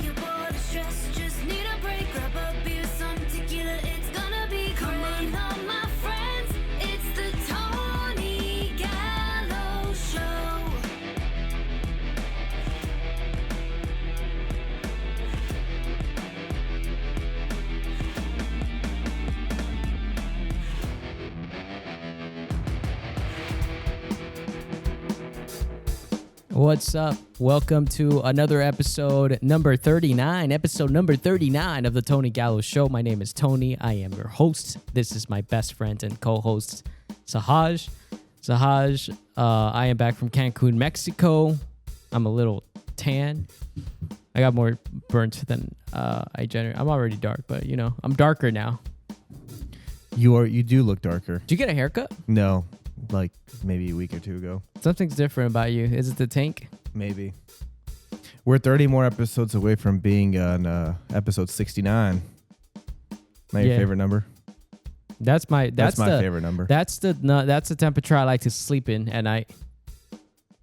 you're bored of stress, just need a break. Grab a beer, some tequila, it's gonna be great. Come on, all my friends, it's the Tony Gallo Show. What's up? Welcome to another episode number 39 of the Tony Gallo Show. My name is Tony. I am your host. This is my best friend and co-host, Sahaj. I am back from Cancun, Mexico. I'm a little tan. I got more burnt than I generate. I'm already dark, but you know, I'm darker now. You do look darker. Did you get a haircut? No, like maybe a week or two ago. Something's different about you. Is it the tank? Maybe. We're 30 more episodes away from being on episode 69. Not your favorite number? That's my favorite number. That's the temperature I like to sleep in at night.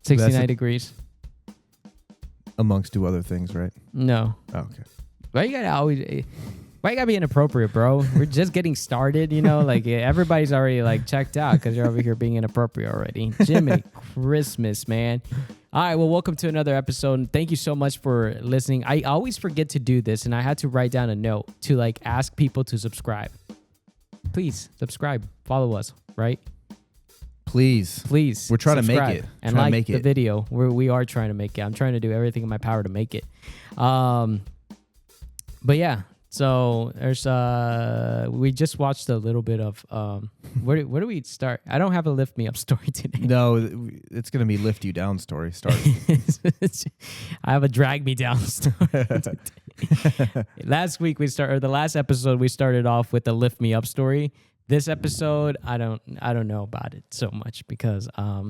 69 degrees. Amongst two other things, right? No. Oh, okay. Why you gotta be inappropriate, bro? We're just getting started, you know. Like everybody's already like checked out because you're over here being inappropriate already. Jiminy Christmas, man. All right, well, welcome to another episode. Thank you so much for listening. I always forget to do this, and I had to write down a note to like ask people to subscribe. Please subscribe, follow us, right? Please. We're trying to make it and like the video. We are trying to make it. I'm trying to do everything in my power to make it. But yeah. So there's we just watched a little bit of where do we start? I don't have a lift me up story today. No, it's gonna be lift you down story. Start. I have a drag me down story. The last episode we started off with the lift me up story. This episode I don't know about it so much because I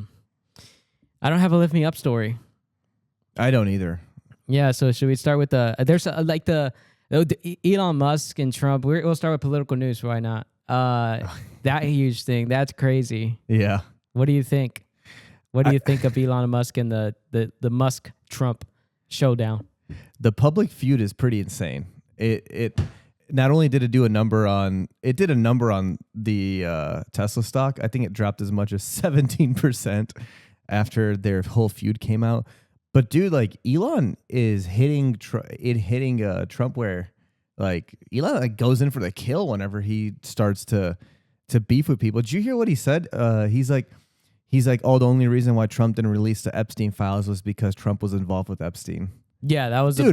don't have a lift me up story. I don't either. Yeah. So should we start with Elon Musk and Trump. We'll start with political news. Why not? That huge thing. That's crazy. Yeah. What do you think? What do you think of Elon Musk and the Musk-Trump showdown? The public feud is pretty insane. It not only did it do a number on the Tesla stock. I think it dropped as much as 17% after their whole feud came out. But dude, like Elon is hitting Trump where like Elon like goes in for the kill whenever he starts to beef with people. Did you hear what he said? He's like, oh, the only reason why Trump didn't release the Epstein files was because Trump was involved with Epstein. Yeah, that was the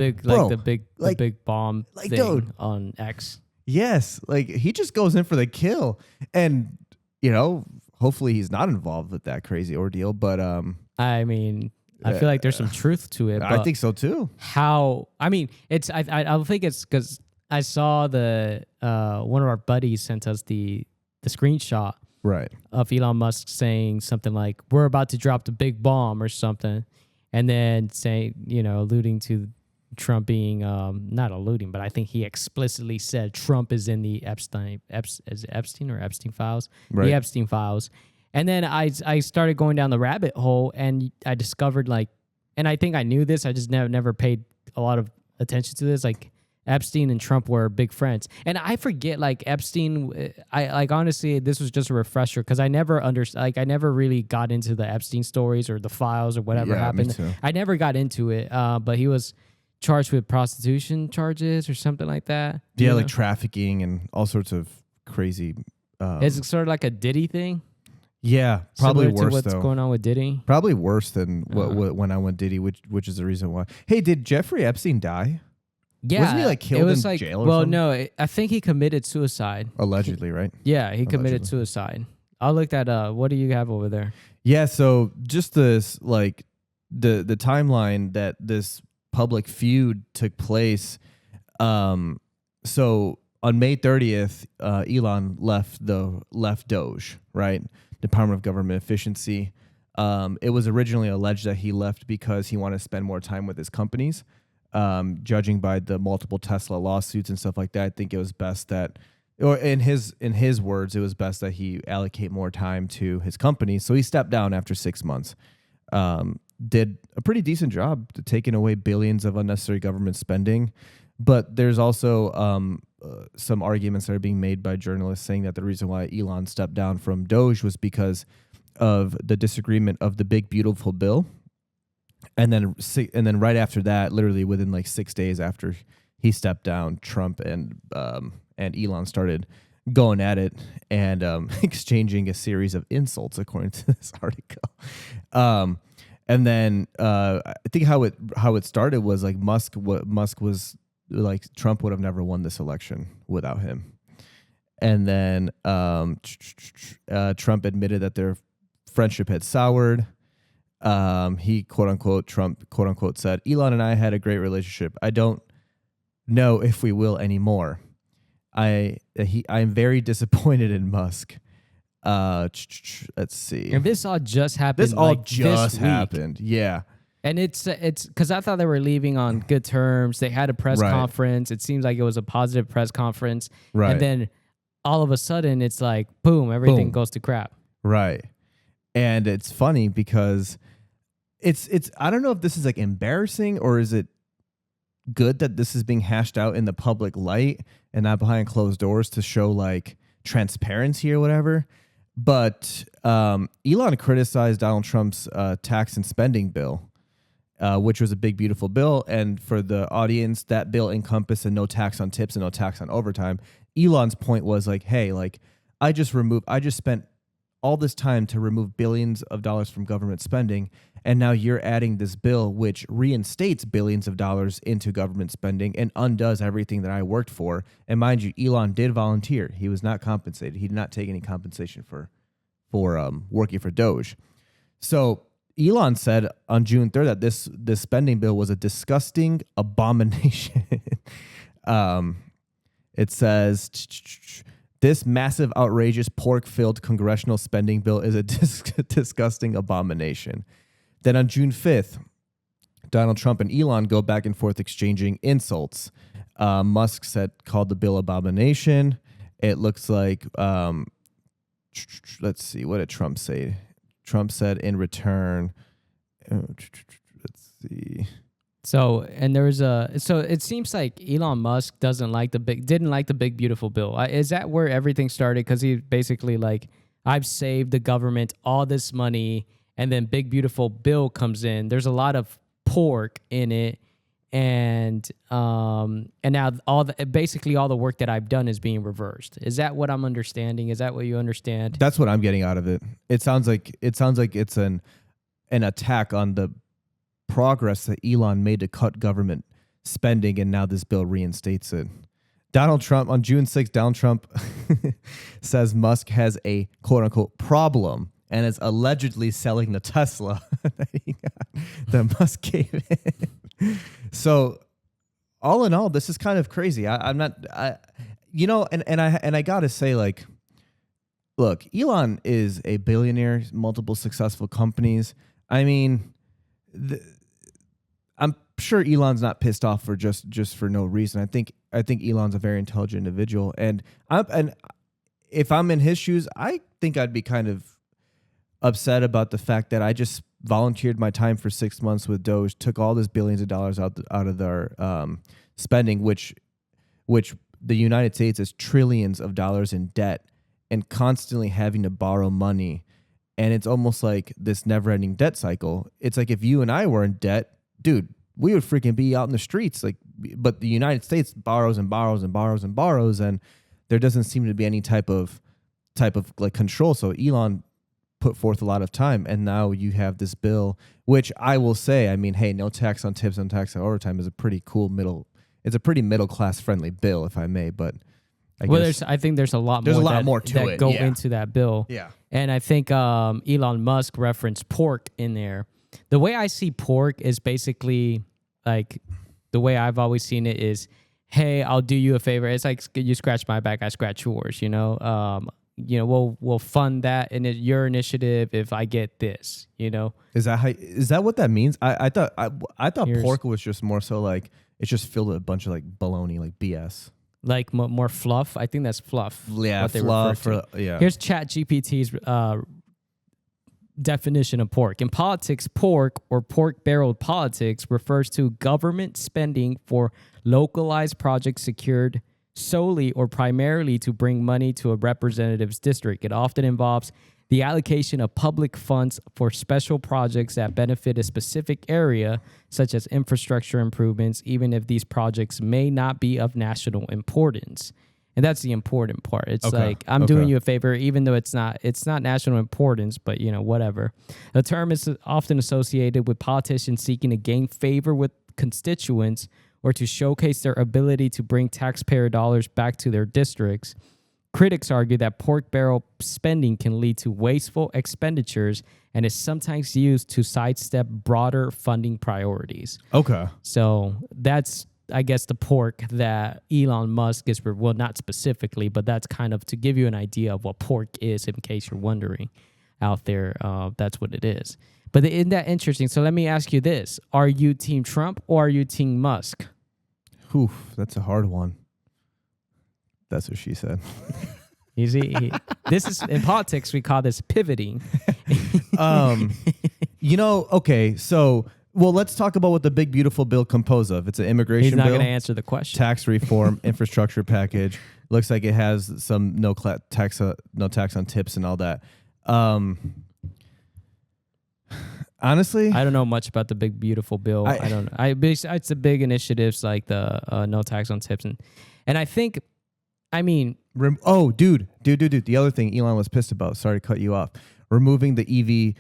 big bomb thing dude, on X. Yes, like he just goes in for the kill, and you know, hopefully he's not involved with that crazy ordeal. But I mean. I feel like there's some truth to it. I think so too. I don't think it's because I saw the one of our buddies sent us the screenshot right of Elon Musk saying something like, "We're about to drop the big bomb" or something, and then saying, you know, alluding to Trump being not alluding, but I think he explicitly said Trump is in the Epstein files, right. The Epstein files. And then I started going down the rabbit hole, and I discovered and I think I knew this, I just never paid a lot of attention to this. Like Epstein and Trump were big friends, and I forget like Epstein. Honestly, this was just a refresher because I never I never really got into the Epstein stories or the files or whatever happened. Me too. I never got into it, but he was charged with prostitution charges or something like that. Yeah, like trafficking and all sorts of crazy. Is it sort of like a Diddy thing? Yeah, probably similar worse to what's though. going on with Diddy? Probably worse than what when I went Diddy, which is the reason why. Hey, did Jeffrey Epstein die? Yeah, wasn't he like killed in jail or something? Well, no, I think he committed suicide. Allegedly, right? Yeah, he committed suicide. I'll look that up. What do you have over there? Yeah, so just this like the timeline that this public feud took place. So on May 30th, Elon left Doge, right? Department of Government Efficiency. It was originally alleged that he left because he wanted to spend more time with his companies. Judging by the multiple Tesla lawsuits and stuff like that, I think it was best that, or in his words, it was best that he allocate more time to his company. So he stepped down after 6 months. did a pretty decent job to taking away billions of unnecessary government spending. But there's also some arguments that are being made by journalists saying that the reason why Elon stepped down from Doge was because of the disagreement of the big beautiful bill. And then right after that, literally within like 6 days after he stepped down, Trump and Elon started going at it and exchanging a series of insults, according to this article. And then I think how it started was like Musk was like Trump would have never won this election without him. And then Trump admitted that their friendship had soured. He Trump quote unquote said, Elon and I had a great relationship. I don't know if we will anymore. I'm very disappointed in Musk. Let's see. And this all just happened. This all like just this week. happened. Yeah. And it's because I thought they were leaving on good terms. They had a press Right. conference. It seems like it was a positive press conference. Right. And then all of a sudden, it's like, boom, everything Boom. goes to crap. Right. And it's funny because it's I don't know if this is like embarrassing or is it good that this is being hashed out in the public light and not behind closed doors to show like transparency or whatever. But Elon criticized Donald Trump's tax and spending bill, which was a big, beautiful bill. And for the audience, that bill encompassed a no tax on tips and no tax on overtime. Elon's point was like, hey, like I just spent all this time to remove billions of dollars from government spending. And now you're adding this bill, which reinstates billions of dollars into government spending and undoes everything that I worked for. And mind you, Elon did volunteer. He was not compensated. He did not take any compensation for working for Doge. So Elon said on June 3rd that this spending bill was a disgusting abomination. It says, this massive, outrageous, pork-filled congressional spending bill is a disgusting abomination. Then on June 5th, Donald Trump and Elon go back and forth exchanging insults. Musk called the bill abomination. It looks like, let's see, what did Trump say? Trump said in return, let's see. So it seems like Elon Musk didn't like the big beautiful bill. Is that where everything started? Because he basically like, I've saved the government all this money, and then big beautiful bill comes in. There's a lot of pork in it, and now basically all the work that I've done is being reversed. Is that what I'm understanding? Is that what you understand? That's what I'm getting out of it. It sounds like it's an attack on the progress that Elon made to cut government spending, and now this bill reinstates it. Donald Trump, on June 6th, Donald Trump says Musk has a quote-unquote problem and is allegedly selling the Tesla that Musk gave him. So all in all, this is kind of crazy. I gotta say, like, look, Elon is a billionaire, multiple successful companies. I mean, I'm sure Elon's not pissed off for just for no reason. I think Elon's a very intelligent individual, and if I'm in his shoes, I think I'd be kind of upset about the fact that I just volunteered my time for 6 months with Doge, took all this billions of dollars out of their spending, which the United States is trillions of dollars in debt and constantly having to borrow money. And it's almost like this never-ending debt cycle. It's like if you and I were in debt, dude, we would freaking be out in the streets. Like, but the United States borrows and borrows and borrows and borrows, and there doesn't seem to be any type of like control. So Elon put forth a lot of time, and now you have this bill, which I will say, I mean, hey, no tax on tips, no tax on overtime is a pretty cool it's a pretty middle class friendly bill, if I may. But I think there's a lot more that go into that bill. Yeah. And I think Elon Musk referenced pork in there. The way I see pork is basically like the way I've always seen it is, hey, I'll do you a favor. It's like you scratch my back, I scratch yours. We'll fund that in your initiative if I get this. Is that what that means? I thought pork was just more so like it's just filled with a bunch of like baloney, like BS. Like more fluff. I think that's fluff. Yeah, what they fluff. refer to. Yeah. Here's ChatGPT's definition of pork. In politics, pork or pork barrel politics refers to government spending for localized projects secured solely or primarily to bring money to a representative's district. It often involves the allocation of public funds for special projects that benefit a specific area, such as infrastructure improvements, even if these projects may not be of national importance. And that's the important part. It's like, I'm doing you a favor, even though it's not national importance, but whatever. The term is often associated with politicians seeking to gain favor with constituents or to showcase their ability to bring taxpayer dollars back to their districts. Critics argue that pork barrel spending can lead to wasteful expenditures and is sometimes used to sidestep broader funding priorities. Okay. So that's, I guess, the pork that Elon Musk is, well, not specifically, but that's kind of to give you an idea of what pork is in case you're wondering out there. That's what it is. But isn't that interesting? So let me ask you this. Are you Team Trump or are you Team Musk? Oof, that's a hard one. That's what she said. You see, this is in politics, we call this pivoting. Okay, so, well, let's talk about what the big, beautiful bill composed of. It's an immigration bill. He's not going to answer the question. Tax reform, infrastructure package. Looks like it has some no tax on tips and all that. Honestly, I don't know much about the big, beautiful bill. I don't know. It's the big initiatives like the no tax on tips. And I think, dude. The other thing Elon was pissed about, sorry to cut you off, removing the EV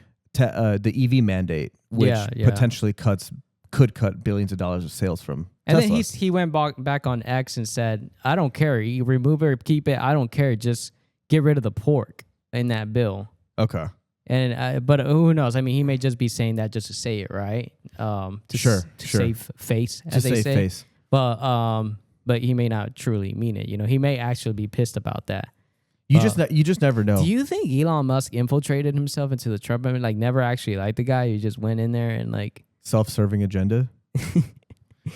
mandate, which potentially could cut billions of dollars of sales from and Tesla. then he went back on X and said, I don't care. You remove it or keep it. I don't care. Just get rid of the pork in that bill. Okay. And but who knows? I mean, he may just be saying that just to say it, right? To save face, as they say. Face. But he may not truly mean it. He may actually be pissed about that. You just never know. Do you think Elon Musk infiltrated himself into the Trump? I mean, like, never actually liked the guy. He just went in there and like self-serving agenda.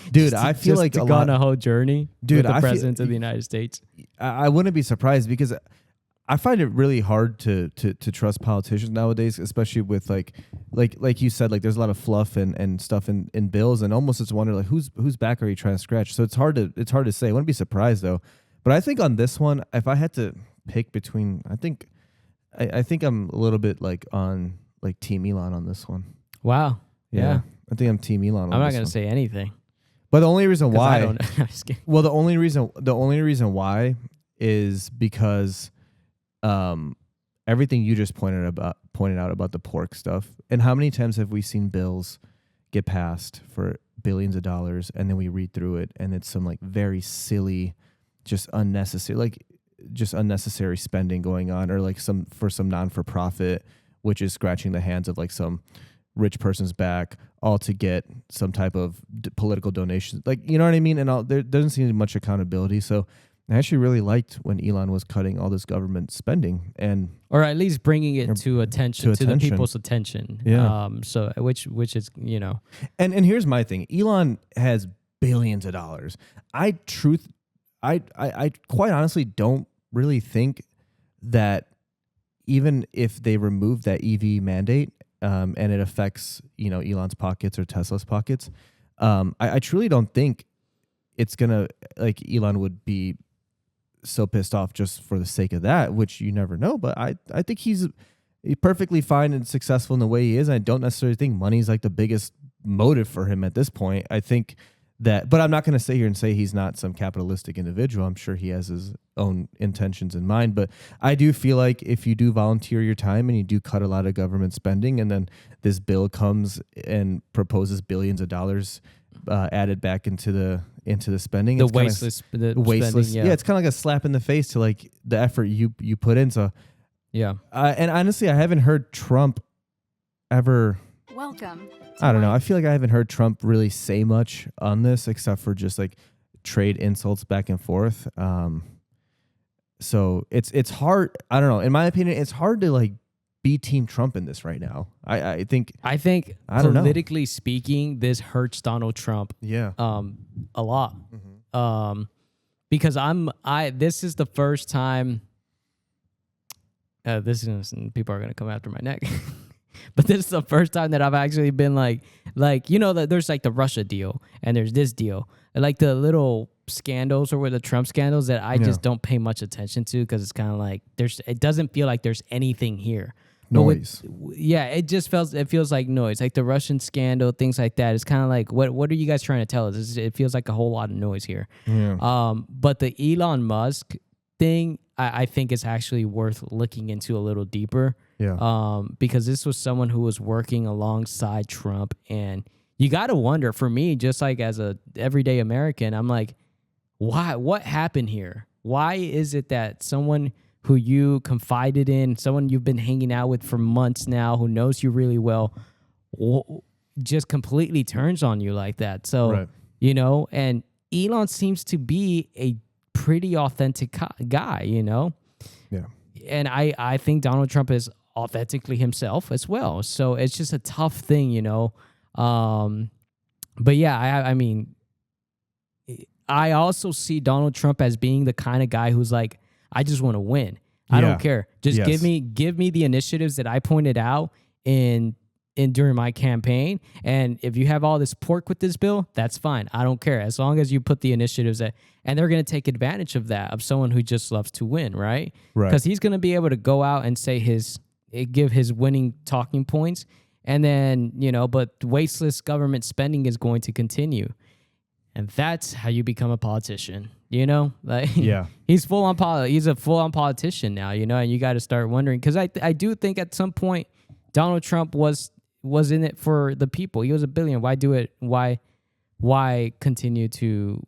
Dude, I feel like to go on a whole journey. Dude, with the president of the United States. I wouldn't be surprised because I find it really hard to trust politicians nowadays, especially with like you said, like there's a lot of fluff and stuff in bills, and almost it's a wonder like whose back are you trying to scratch? So it's hard to say. I wouldn't be surprised though. But I think on this one, if I had to pick between, I think I'm a little bit like on like Team Elon on this one. Wow. Yeah. I think I'm Team Elon. I'm not going to say anything. But the only reason why, I don't know. I'm just kidding. Well, the only reason why is because everything you just pointed out about the pork stuff, and how many times have we seen bills get passed for billions of dollars, and then we read through it, and it's some like very silly, just unnecessary spending going on, or like some non-for-profit, which is scratching the hands of like some rich person's back, all to get some type of political donation. Like, you know what I mean? And there doesn't seem to be much accountability. So I actually really liked when Elon was cutting all this government spending, or at least bringing it to the people's attention. Yeah. So which is, And here's my thing. Elon has billions of dollars. I quite honestly don't really think that even if they remove that EV mandate, and it affects, Elon's pockets or Tesla's pockets, I truly don't think it's gonna, like, Elon would be so pissed off just for the sake of that, which you never know. But I think he's perfectly fine and successful in the way he is. And I don't necessarily think money's like the biggest motive for him at this point. I think that, but I'm not going to sit here and say he's not some capitalistic individual. I'm sure he has his own intentions in mind. But I do feel like if you do volunteer your time and you do cut a lot of government spending, and then this bill comes and proposes billions of dollars added back into the spending, the it's wasteless spending, yeah, it's kind of like a slap in the face to like the effort you put in. So yeah, and honestly, I haven't heard Trump ever. Welcome. I don't know. I feel like I haven't heard Trump really say much on this, except for just like trade insults back and forth. So it's hard. I don't know. In my opinion, it's hard to like be Team Trump in this right now. I think politically speaking, this hurts Donald Trump. Yeah. A lot. Mm-hmm. Because this is the first time. People are gonna come after my neck. But this is the first time that I've actually been like that there's like the Russia deal and there's this deal, and like the little scandals or the Trump scandals that I just don't pay much attention to because it's kind of like it doesn't feel like there's anything here. Noise. It feels like noise, like the Russian scandal, things like that. It's kind of like, what are you guys trying to tell us? It feels like a whole lot of noise here. Yeah. But the Elon Musk thing, I think is actually worth looking into a little deeper. Yeah. Because this was someone who was working alongside Trump, and you got to wonder, for me, just like as a everyday American, I'm like, why? What happened here? Why is it that someone who you confided in, someone you've been hanging out with for months now, who knows you really well, just completely turns on you like that? So, and Elon seems to be a pretty authentic guy, Yeah. And I think Donald Trump is authentically himself as well. So it's just a tough thing, But yeah, I mean, I also see Donald Trump as being the kind of guy who's like, I just want to win. I don't care. Just give me the initiatives that I pointed out in during my campaign. And if you have all this pork with this bill, that's fine. I don't care. As long as you put the initiatives that, and they're going to take advantage of that, of someone who just loves to win, right? Because he's going to be able to go out and say give his winning talking points. And then, but wasteless government spending is going to continue. And that's how you become a politician, he's he's a full on politician now, and you got to start wondering, because I do think at some point Donald Trump was in it for the people. He was a billionaire. Why do it? Why continue to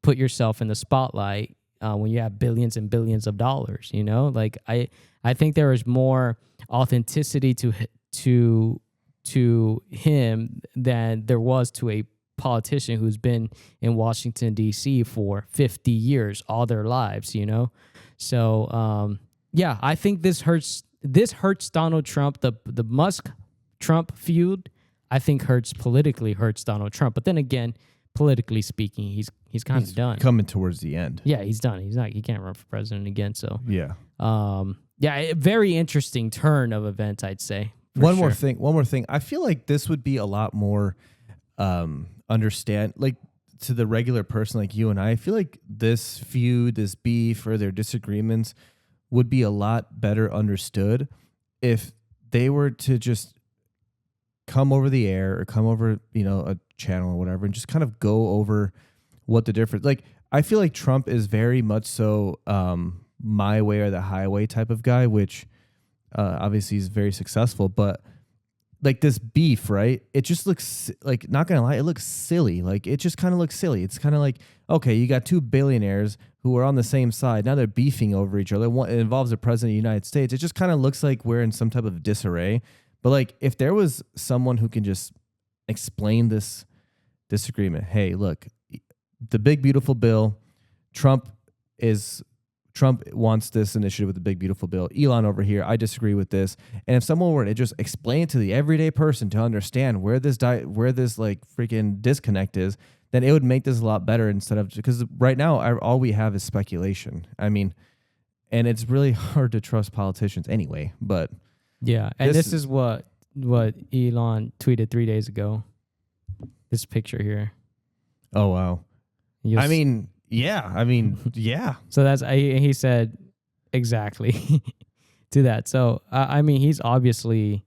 put yourself in the spotlight when you have billions and billions of dollars? I think there is more authenticity to him than there was to a politician who's been in Washington, D.C. for 50 years, all their lives, So, I think this hurts Donald Trump. The Musk-Trump feud, I think politically hurts Donald Trump. But then again, politically speaking, he's kind of done. Coming towards the end. Yeah, he's done. He can't run for president again. So yeah. A very interesting turn of events, I'd say. One more thing. I feel like this would be a lot more understand, like, to the regular person like you and I feel like this feud, this beef, or their disagreements would be a lot better understood if they were to just come over the air or come over, a channel or whatever, and just kind of go over what the difference. Like, I feel like Trump is very much so my way or the highway type of guy, which obviously is very successful, but like this beef, right? It just looks like, not gonna lie, it looks silly. Like, it just kind of looks silly. It's kind of like, okay, you got two billionaires who are on the same side. Now they're beefing over each other. It involves the president of the United States. It just kind of looks like we're in some type of disarray. But like, if there was someone who can just explain this disagreement, hey, look, the big beautiful bill, Trump wants this initiative with the big beautiful bill. Elon over here, I disagree with this. And if someone were to just explain it to the everyday person to understand where this like freaking disconnect is, then it would make this a lot better, instead of, because right now all we have is speculation. I mean, and it's really hard to trust politicians anyway. But yeah, and this is what Elon tweeted 3 days ago. This picture here. Oh wow. Yeah. So he said exactly to that. So he's obviously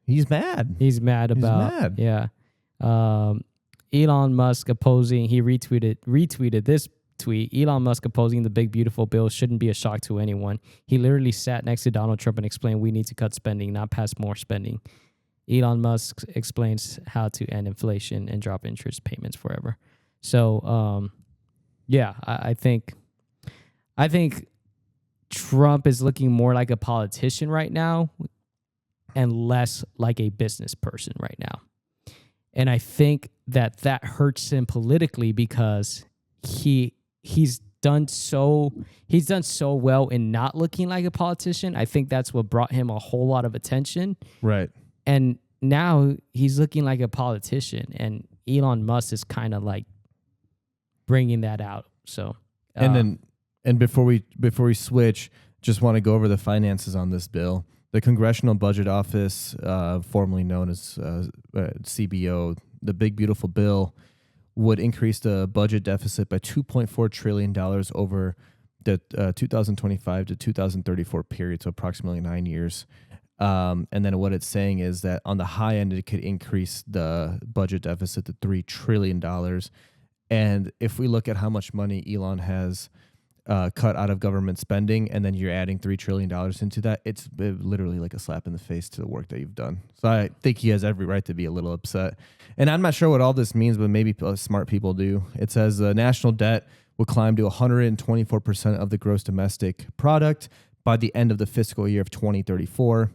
mad. He's mad about Elon Musk opposing. He retweeted this tweet. Elon Musk opposing the big beautiful bill shouldn't be a shock to anyone. He literally sat next to Donald Trump and explained we need to cut spending, not pass more spending. Elon Musk explains how to end inflation and drop interest payments forever. So I think Trump is looking more like a politician right now and less like a business person right now. And I think that hurts him politically, because he's done so well in not looking like a politician. I think that's what brought him a whole lot of attention. Right. And now he's looking like a politician, and Elon Musk is kind of like bringing that out. So, and before we switch, just want to go over the finances on this bill. the Congressional Budget Office, formerly known as CBO, the Big Beautiful Bill, would increase the budget deficit by $2.4 trillion over the 2025 to 2034 period, so approximately 9 years. And then what it's saying is that on the high end, it could increase the budget deficit to $3 trillion. And if we look at how much money Elon has cut out of government spending, and then you're adding $3 trillion into that, it's literally like a slap in the face to the work that you've done. So I think he has every right to be a little upset. And I'm not sure what all this means, but maybe smart people do. It says the national debt will climb to 124% of the gross domestic product by the end of the fiscal year of 2034,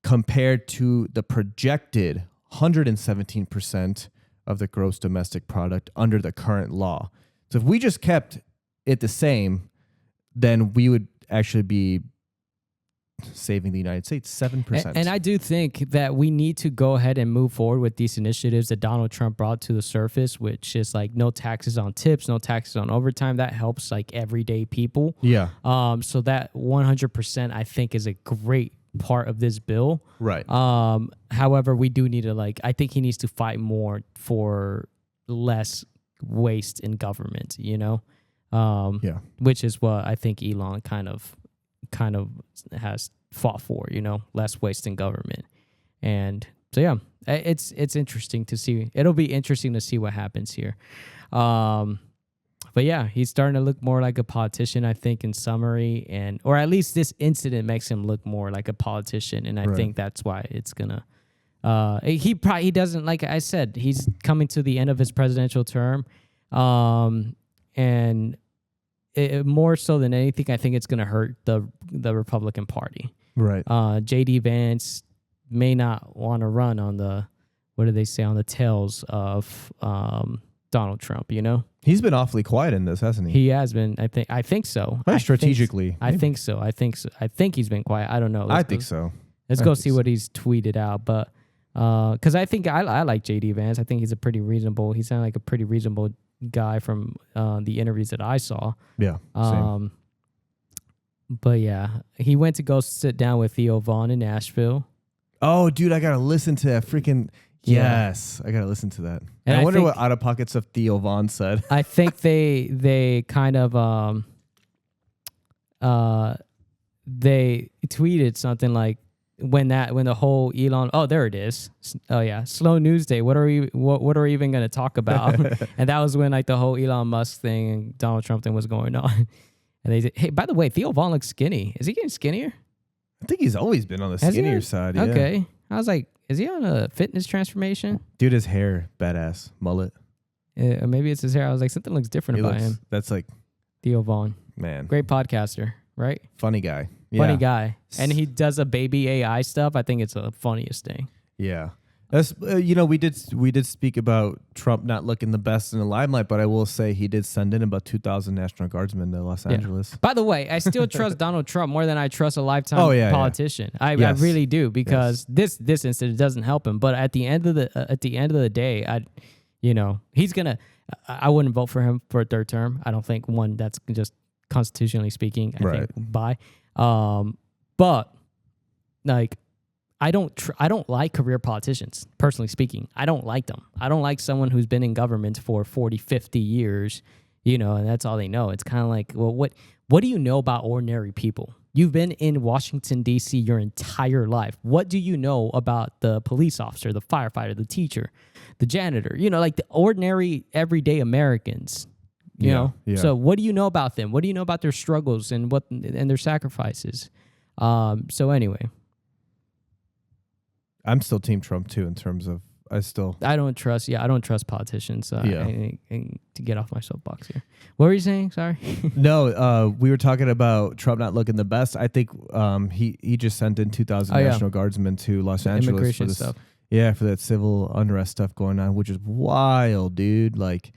compared to the projected 117% of the gross domestic product under the current law. So if we just kept it the same, then we would actually be saving the United States 7%. And I do think that we need to go ahead and move forward with these initiatives that Donald Trump brought to the surface, which is like no taxes on tips, no taxes on overtime. That helps like everyday people. Yeah. So that 100% I think is a great part of this bill. Right. However, we do need to I think he needs to fight more for less waste in government, which is what I think Elon kind of has fought for, less waste in government. And so, yeah, it's interesting to see. It'll be interesting to see what happens here. But yeah, he's starting to look more like a politician, I think, in summary, or at least this incident makes him look more like a politician. And I think that's why it's gonna, he doesn't, like I said, he's coming to the end of his presidential term. And more so than anything, I think it's going to hurt the Republican Party. Right. J.D. Vance may not want to run on the, what do they say, on the tails of Donald Trump, He's been awfully quiet in this, hasn't he? He has been, I think so. Strategically. I think so. I think he's been quiet. I don't know. I think so. Let's go see what he's tweeted out. But because I think I like J.D. Vance. I think he sounded like a pretty reasonable guy from the interviews that I saw. Yeah. Same. But yeah, he went to go sit down with Theo Vaughn in Nashville. Oh, dude, I gotta listen to that freaking. Yeah. Yes, I gotta listen to that. And I wonder think, what out of pocket stuff Theo Vaughn said. I think they kind of they tweeted something like when the whole Elon, oh, there it is. Oh yeah, slow news day. What are we even going to talk about? And that was when like the whole Elon Musk thing and Donald Trump thing was going on. And they said, hey, by the way, Theo Vaughn looks skinny. Is he getting skinnier? I think he's always been on the skinnier side. Yeah. Okay. I was like, is he on a fitness transformation? Dude, his hair, badass. Mullet. Or maybe it's his hair. I was like, something looks different about him. That's like Theo Vaughn. Man. Great podcaster, right? Funny guy. Yeah. Funny guy. And he does a baby AI stuff. I think it's the funniest thing. Yeah. That's we did speak about Trump not looking the best in the limelight, but I will say he did send in about 2,000 National Guardsmen to Los Angeles. By the way, I still trust Donald Trump more than I trust a lifetime politician. I really do, because this incident doesn't help him. But at the end of the day, he's gonna. I wouldn't vote for him for a third term. I don't think one that's just constitutionally speaking. I think by. But like. I don't like career politicians, personally speaking. I don't like them. I don't like someone who's been in government for 40, 50 years, and that's all they know. It's kind of like, well, what do you know about ordinary people? You've been in Washington, D.C. your entire life. What do you know about the police officer, the firefighter, the teacher, the janitor? Like the ordinary, everyday Americans, you know? Yeah. So what do you know about them? What do you know about their struggles and their sacrifices? So anyway. I'm still Team Trump too in terms of I don't trust politicians. I to get off my soapbox here. What were you saying? Sorry. No, we were talking about Trump not looking the best. I think he just sent in 2,000 National Guardsmen to Los Angeles immigration for this stuff. Yeah, for that civil unrest stuff going on, which is wild, dude. Like,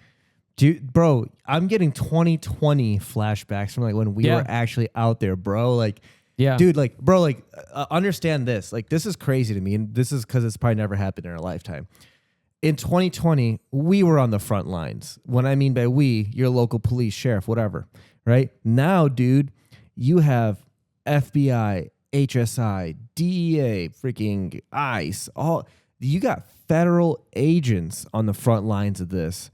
bro, I'm getting 2020 flashbacks from like when we were actually out there, bro. Like. Yeah, dude, like, bro, like, understand this. Like, this is crazy to me, and this is because it's probably never happened in our lifetime. In 2020, we were on the front lines. When I mean by we, your local police, sheriff, whatever, right? Now, dude, you have FBI, HSI, DEA, freaking ICE, all you got federal agents on the front lines of this.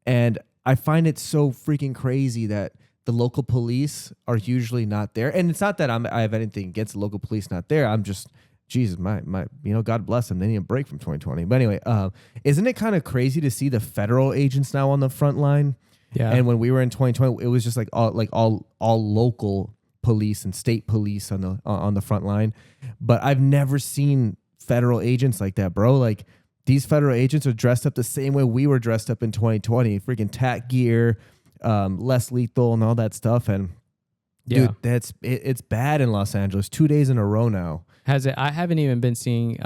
And I find it so freaking crazy that the local police are usually not there. And it's not that I have anything against the local police not there. I'm just, Jesus, my, God bless them. They need a break from 2020. But anyway, isn't it kind of crazy to see the federal agents now on the front line? Yeah. And when we were in 2020, it was just all local police and state police on the front line. But I've never seen federal agents like that, bro. Like, these federal agents are dressed up the same way we were dressed up in 2020, freaking tack gear, less lethal and all that stuff. And dude, it's bad in Los Angeles 2 days in a row now. Has it? I haven't even been seeing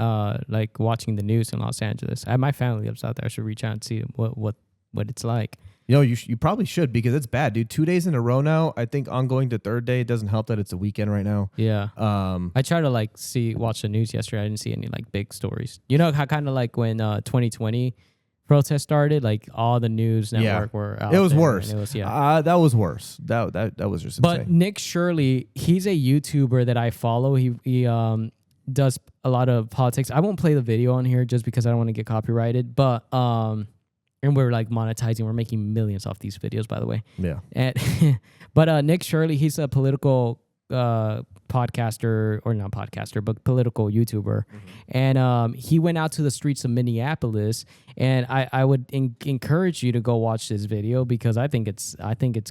like watching the news in Los Angeles. I have my family lives out there. I should reach out and see what it's like. You know, you probably should, because it's bad, dude. 2 days in a row now. I think ongoing to third day. It doesn't help that it's a weekend right now. Yeah. I tried to watch the news yesterday. I didn't see any like big stories. You know how kind of like when 2020 protests started, like all the news network were out. It was there, worse. It was that was worse. That was just insane. But Nick Shirley, he's a YouTuber that I follow. He does a lot of politics. I won't play the video on here just because I don't want to get copyrighted. But and we're like monetizing. We're making millions off these videos, by the way. Yeah. And but Nick Shirley, he's a political podcaster, or not podcaster, but political YouTuber. And he went out to the streets of Minneapolis, and I would encourage you to go watch this video, because I think it's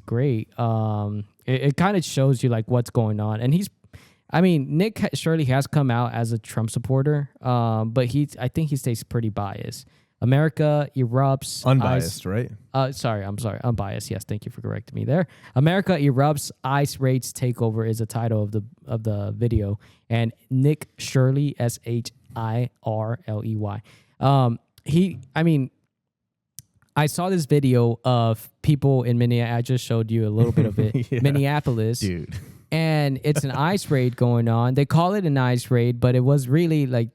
great. It kind of shows you like what's going on. And Nick Shirley has come out as a Trump supporter, but I think he stays pretty biased. America erupts. Unbiased, right? I'm sorry. Unbiased. Yes, thank you for correcting me there. America erupts. ICE raids takeover is the title of the video. And Nick Shirley, Shirley. I saw this video of people in Minneapolis. I just showed you a little bit of it. Yeah. Minneapolis, Dude. And it's an ICE raid going on. They call it an ICE raid, but it was really like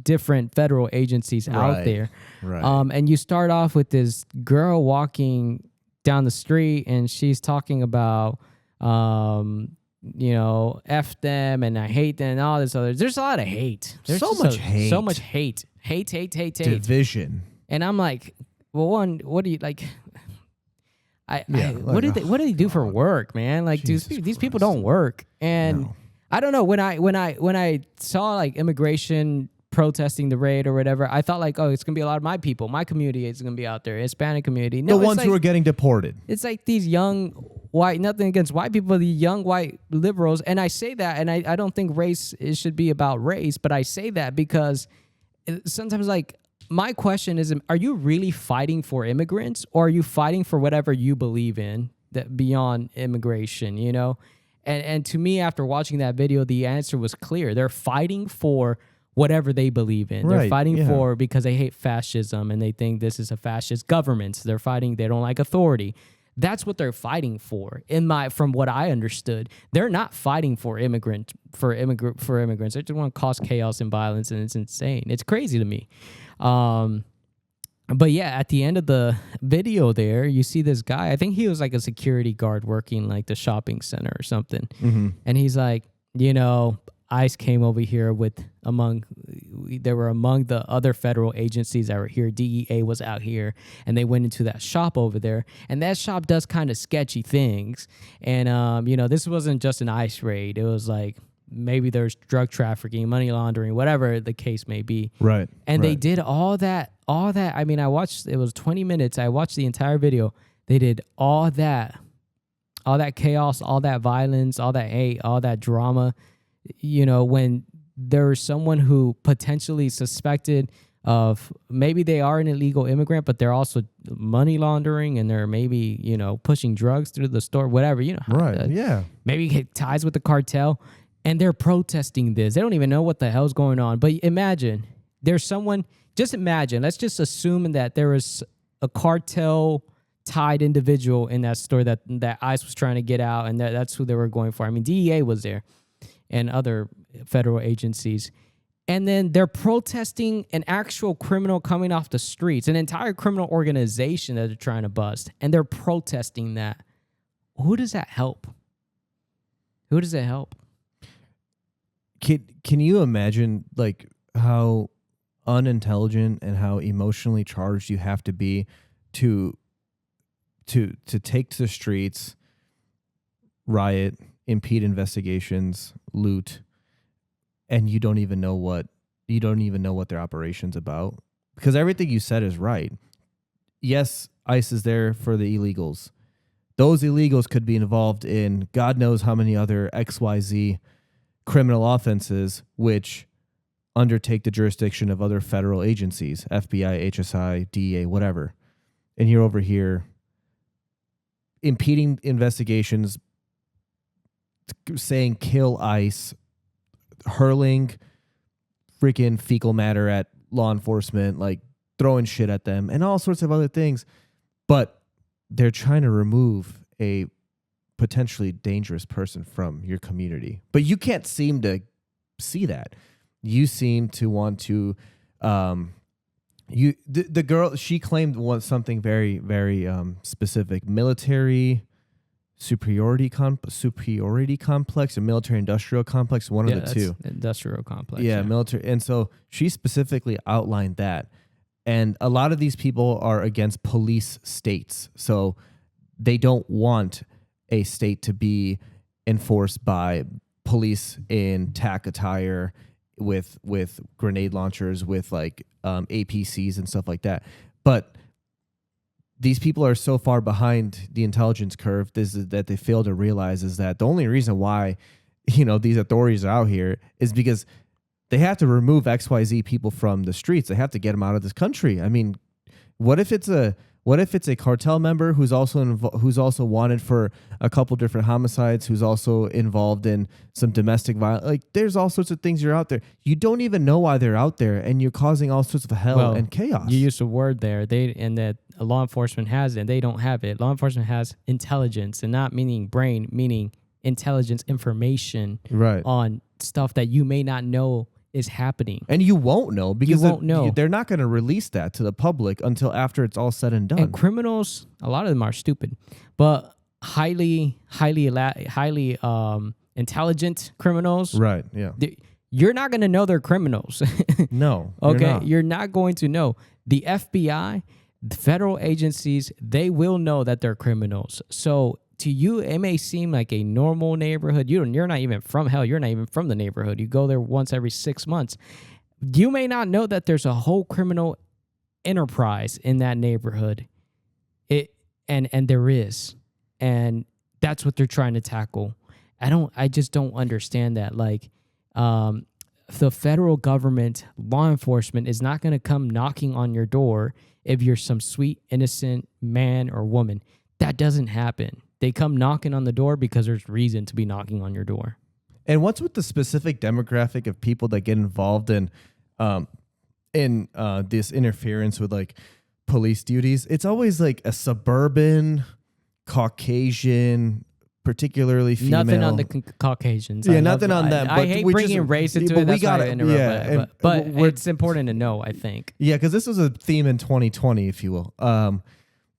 different federal agencies out there. Right. And you start off with this girl walking down the street, and she's talking about, F them and I hate them and all this other. There's a lot of hate. There's so much hate. So much hate. Hate. Division. And I'm like, well, what do you like? What do they do for work, man? Like, these people don't work. And No. I don't know, when I saw like immigration protesting the raid or whatever, I thought like, oh, it's gonna be a lot of my people, my community is gonna be out there, Hispanic community. No, the ones who are getting deported. It's like these young white, nothing against white people, the young white liberals. And I say that, and I don't think it should be about race, but I say that because sometimes, like, my question is, are you really fighting for immigrants, or are you fighting for whatever you believe in that beyond immigration, you know? And to me, after watching that video, the answer was clear. They're fighting for whatever they believe in. They're fighting for, because they hate fascism and they think this is a fascist government. So they're fighting, they don't like authority. That's what they're fighting for. From what I understood, they're not fighting for immigrants. They just want to cause chaos and violence, and it's insane. It's crazy to me. But yeah, at the end of the video there, you see this guy. I think he was like a security guard working like the shopping center or something. Mm-hmm. And he's like, ICE came over here among the other federal agencies that were here. DEA was out here, and they went into that shop over there, and that shop does kind of sketchy things. And this wasn't just an ICE raid. It was like, maybe there's drug trafficking, money laundering, whatever the case may be. Right. And they did all that. I mean, I watched, it was 20 minutes. I watched the entire video. They did all that chaos, all that violence, all that hate, all that drama. When there's someone who potentially suspected of, maybe they are an illegal immigrant, but they're also money laundering, and they're maybe, pushing drugs through the store, whatever, Right. Yeah. Maybe ties with the cartel, and they're protesting this. They don't even know what the hell's going on. But imagine there's someone, just imagine, let's just assume that there is a cartel tied individual in that store that ICE was trying to get out, and that's who they were going for. I mean, DEA was there and other federal agencies. And then they're protesting an actual criminal coming off the streets, an entire criminal organization that they're trying to bust. And they're protesting that. Who does that help? Who does it help? can you imagine like how unintelligent and how emotionally charged you have to be to take to the streets, riot, impede investigations, loot, and you don't even know what their operation's about? Because everything you said is right. Yes, ICE is there for the illegals. Those illegals could be involved in God knows how many other XYZ criminal offenses, which undertake the jurisdiction of other federal agencies, FBI, HSI, DEA, whatever. And you're over here impeding investigations, saying kill ICE, hurling freaking fecal matter at law enforcement, like throwing shit at them and all sorts of other things. But they're trying to remove a potentially dangerous person from your community. But you can't seem to see that. You seem to want to the girl, she claimed something very, very specific: military superiority complex or military industrial complex, one of the two. Industrial complex. Yeah, military. And so she specifically outlined that. And a lot of these people are against police states. So they don't want a state to be enforced by police in tack attire with grenade launchers, with like APCs and stuff like that. But these people are so far behind the intelligence curve that they fail to realize is that the only reason why, these authorities are out here is because they have to remove XYZ people from the streets. They have to get them out of this country. I mean, what if it's a cartel member who's also wanted for a couple different homicides, who's also involved in some domestic violence? Like, there's all sorts of things you're out there. You don't even know why they're out there, and you're causing all sorts of hell and chaos. You used a word there. That law enforcement has it, and they don't have it. Law enforcement has intelligence, and not meaning brain, meaning intelligence, information on stuff that you may not know is happening. And you won't know because know. They're not going to release that to the public until after it's all said and done. And criminals, a lot of them are stupid, but highly intelligent criminals. Right, yeah. You're not going to know they're criminals. No. Okay, you're not going to know. The FBI, the federal agencies, they will know that they're criminals. So to you, it may seem like a normal neighborhood. You're not even from You're not even from the neighborhood. You go there once every 6 months. You may not know that there's a whole criminal enterprise in that neighborhood. And there is, and that's what they're trying to tackle. I just don't understand that. Like, the federal government, law enforcement is not going to come knocking on your door if you're some sweet, innocent man or woman. That doesn't happen. They come knocking on the door because there's reason to be knocking on your door. And what's with the specific demographic of people that get involved in this interference with like police duties? It's always like a suburban, Caucasian, particularly female. Nothing on the Caucasians. Yeah, nothing on them. I hate bringing race into it. That's why I interrupt. But it's important to know, I think. Yeah, because this was a theme in 2020, if you will.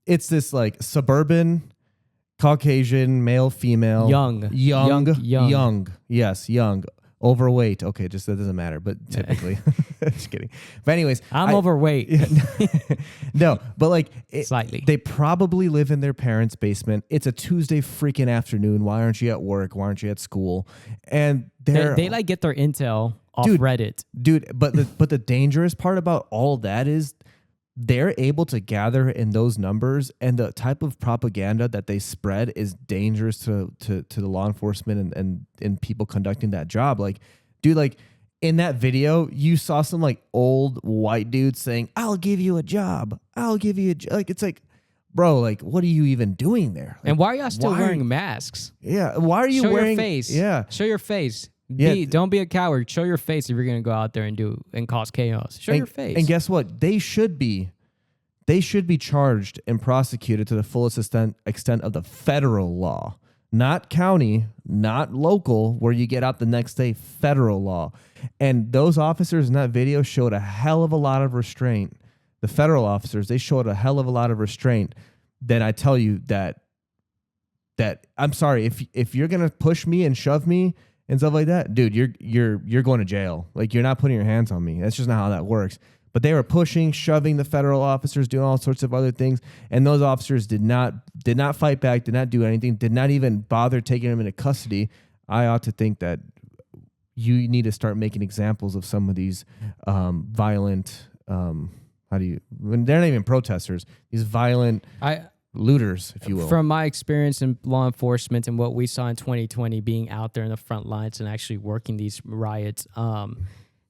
It's this like suburban, Caucasian, male, female, young, yes, young, overweight. Okay, just that doesn't matter, but typically, just kidding. But anyways, I'm overweight. No, but like slightly. They probably live in their parents' basement. It's a Tuesday freaking afternoon. Why aren't you at work? Why aren't you at school? And they like get their intel off Reddit, dude. But the dangerous part about all that is, they're able to gather in those numbers, and the type of propaganda that they spread is dangerous to the law enforcement and people conducting that job. Like, dude, like in that video, you saw some like old white dude saying, "I'll give you a job. I'll give you a job." Like, it's like, bro, like, what are you even doing there? Like, and why are y'all still wearing masks? Yeah, why are you wearing? Show your face. Yeah, show your face. Yeah. Don't be a coward. Show your face if you're going to go out there and cause chaos. Show your face. And guess what? They should be charged and prosecuted to the fullest extent of the federal law, not county, not local, where you get out the next day. Federal law. And those officers in that video showed a hell of a lot of restraint. The federal officers, they showed a hell of a lot of restraint. Then I tell you that I'm sorry, if you're going to push me and shove me and stuff like that, dude, you're going to jail. Like, you're not putting your hands on me. That's just not how that works. But they were pushing, shoving the federal officers, doing all sorts of other things, and those officers did not fight back, did not do anything, did not even bother taking them into custody. I ought to think that you need to start making examples of some of these violent. When they're not even protesters, these violent looters, if you will. From my experience in law enforcement and what we saw in 2020, being out there in the front lines and actually working these riots,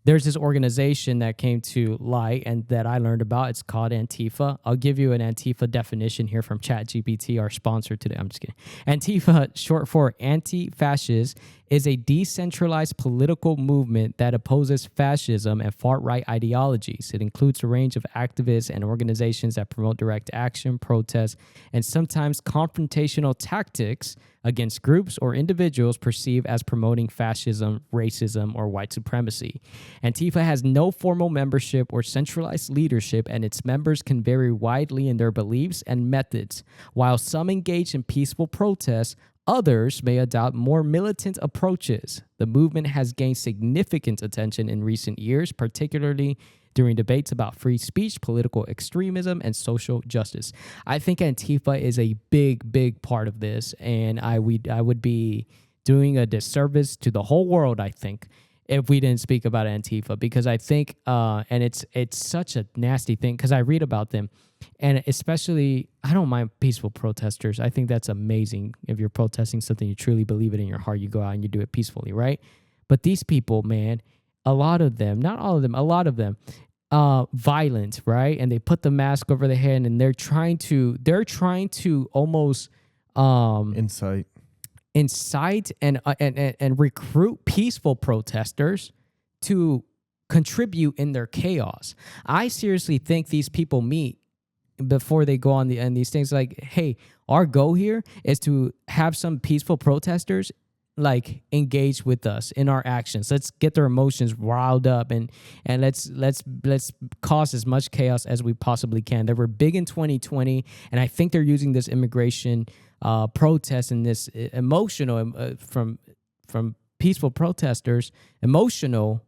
there's this organization that came to light and that I learned about. It's called Antifa. I'll give you an Antifa definition here from ChatGPT, our sponsor today. I'm just kidding. Antifa, short for anti-fascist, is a decentralized political movement that opposes fascism and far-right ideologies. It includes a range of activists and organizations that promote direct action, protests, and sometimes confrontational tactics against groups or individuals perceived as promoting fascism, racism, or white supremacy. Antifa has no formal membership or centralized leadership, and its members can vary widely in their beliefs and methods. While some engage in peaceful protests, others may adopt more militant approaches. The movement has gained significant attention in recent years, particularly during debates about free speech, political extremism, and social justice. I think Antifa is a big part of this, and I would be doing a disservice to the whole world, I think, if we didn't speak about Antifa, because I think, and it's such a nasty thing, because I read about them, and especially, I don't mind peaceful protesters. I think that's amazing. If you're protesting something, you truly believe it in your heart, you go out and you do it peacefully, right? But these people, man, a lot of them, not all of them, a lot of them, violent, right? And they put the mask over their head, and they're trying to almost incite and recruit peaceful protesters to contribute in their chaos. I seriously think these people meet before they go on these things. Like, hey, our goal here is to have some peaceful protesters like engage with us in our actions. Let's get their emotions riled up and let's cause as much chaos as we possibly can. They were big in 2020, and I think they're using this immigration protest and this emotional from peaceful protesters, emotional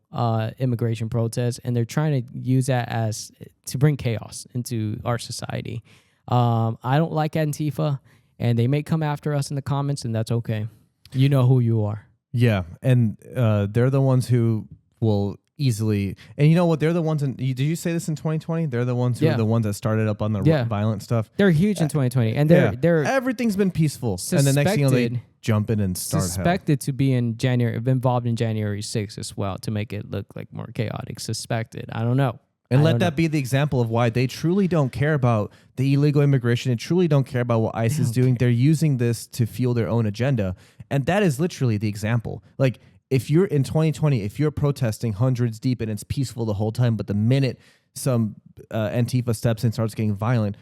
immigration protests, and they're trying to use that as to bring chaos into our society. I don't like Antifa, and they may come after us in the comments, and that's okay. You know who you are. Yeah, and they're the ones who will easily, and you know what? They're the ones. Did you say this in 2020? They're the ones who are the ones that started up on the violent stuff. They're huge in 2020, and they're everything's been peaceful, and the next thing you know, they jump in and start suspected to be involved in January 6th as well, to make it look like more chaotic. Suspected. I don't know. And let that be the example of why they truly don't care about the illegal immigration and truly don't care about what ICE is doing. They're using this to fuel their own agenda. And that is literally the example. Like, if you're in 2020, if you're protesting hundreds deep and it's peaceful the whole time, but the minute some Antifa steps in and starts getting violent,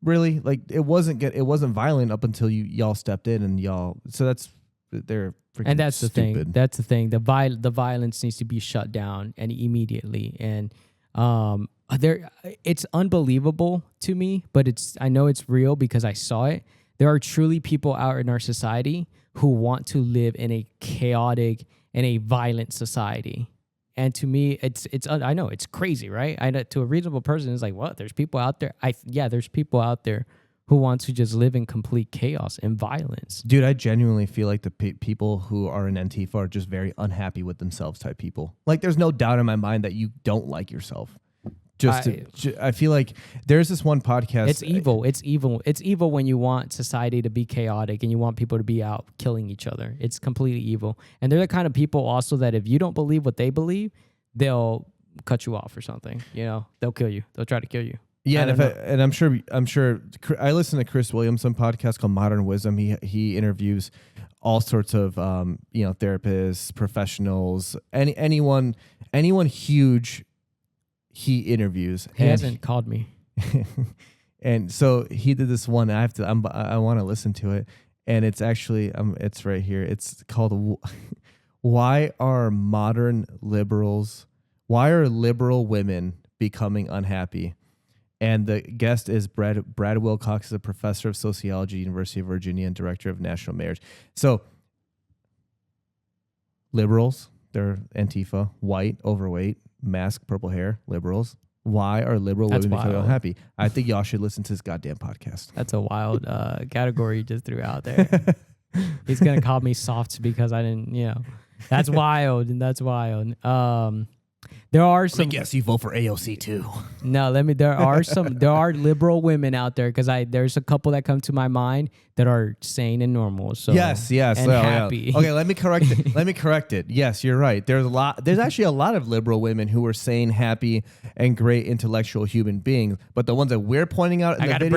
really, like, it wasn't violent up until y'all stepped in and y'all. So they're freaking and that's stupid. the thing. That's the thing. The violence needs to be shut down and immediately. And it's unbelievable to me, but I know it's real because I saw it. There are truly people out in our society who want to live in a chaotic and a violent society. And to me, I know it's crazy, right? To a reasonable person, it's like, what? There's people out there. There's people out there who want to just live in complete chaos and violence. Dude, I genuinely feel like the people who are in Antifa are just very unhappy with themselves type people. Like, there's no doubt in my mind that you don't like yourself. I feel like there's this one podcast. It's evil. It's evil. It's evil when you want society to be chaotic and you want people to be out killing each other. It's completely evil. And they're the kind of people also that if you don't believe what they believe, they'll cut you off or something. You know, they'll kill you. They'll try to kill you. Yeah, and I'm sure I listen to Chris Williamson podcast called Modern Wisdom. He interviews all sorts of therapists, professionals, anyone huge. He interviews. He hasn't called me. And so he did this one. I want to listen to it, and it's actually it's right here. It's called "Why Are Liberal Women Becoming Unhappy?" And the guest is Brad Wilcox, is a professor of sociology, University of Virginia, and director of national marriage. So Liberals, they're Antifa, white, overweight, mask, purple hair, liberals. Why are liberal That's women becoming wild. unhappy? I think y'all should listen to this goddamn podcast. That's a wild category you just threw out there. He's gonna call me soft because I didn't, That's wild, and that's wild. There are some. Yes, you vote for AOC too. No, there are liberal women out there because there's a couple that come to my mind that are sane and normal. So Yes, and happy. Okay, let me correct it. Yes, you're right. There's actually a lot of liberal women who are sane, happy, and great intellectual human beings. But the ones that we're pointing out in the videos, I gotta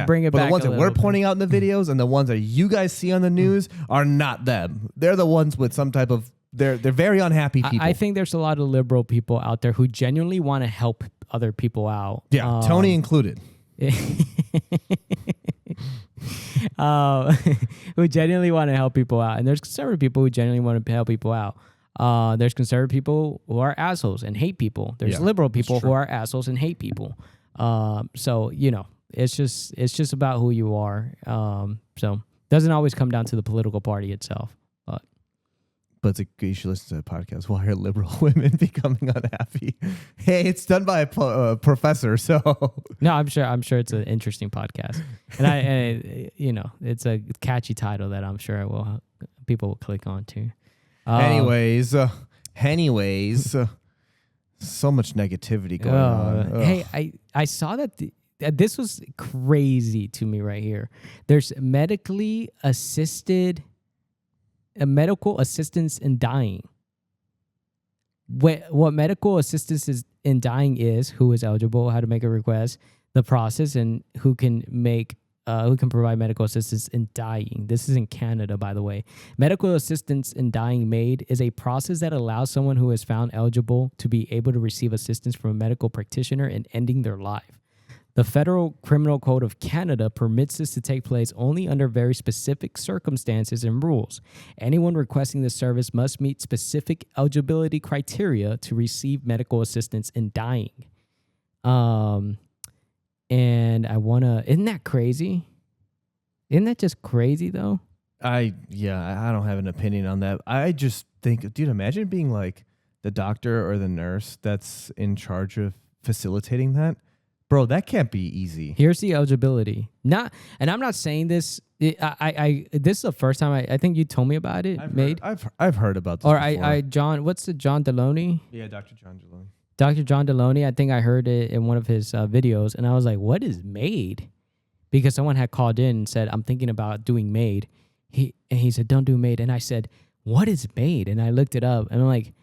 bring it back. But the ones that we're pointing out in the videos and the ones that you guys see on the news are not them. They're the ones with some type of they're very unhappy people. I think there's a lot of liberal people out there who genuinely want to help other people out. Yeah, Tony included. Who genuinely want to help people out. And there's conservative people who genuinely want to help people out. There's conservative people who are assholes and hate people. There's liberal people who are assholes and hate people. So, it's just about who you are. So it doesn't always come down to the political party itself. But you should listen to the podcast. Why are liberal women becoming unhappy? Hey, it's done by a professor, so no, I'm sure it's an interesting podcast, and it's a catchy title that I'm sure people will click on too. Anyways, so much negativity going on. Ugh. Hey, I saw that this was crazy to me right here. There's medical assistance in dying. What medical assistance is in dying is who is eligible, how to make a request, the process, and who can provide medical assistance in dying. This is in Canada, by the way. Medical assistance in dying MAID is a process that allows someone who is found eligible to be able to receive assistance from a medical practitioner in ending their life. The Federal Criminal Code of Canada permits this to take place only under very specific circumstances and rules. Anyone requesting this service must meet specific eligibility criteria to receive medical assistance in dying. And isn't that crazy? Isn't that just crazy though? I don't have an opinion on that. I just think, dude, imagine being like the doctor or the nurse that's in charge of facilitating that. Bro, that can't be easy. Here's the eligibility. And I'm not saying this. This is the first time I think you told me about it. I've heard about this. Or before. John. What's the John Deloney? Yeah, Dr. John Deloney. Dr. John Deloney. I think I heard it in one of his videos, and I was like, "What is MAID?" Because someone had called in and said, "I'm thinking about doing MAID." He said, "Don't do MAID," and I said, "What is MAID?" And I looked it up, and I'm like,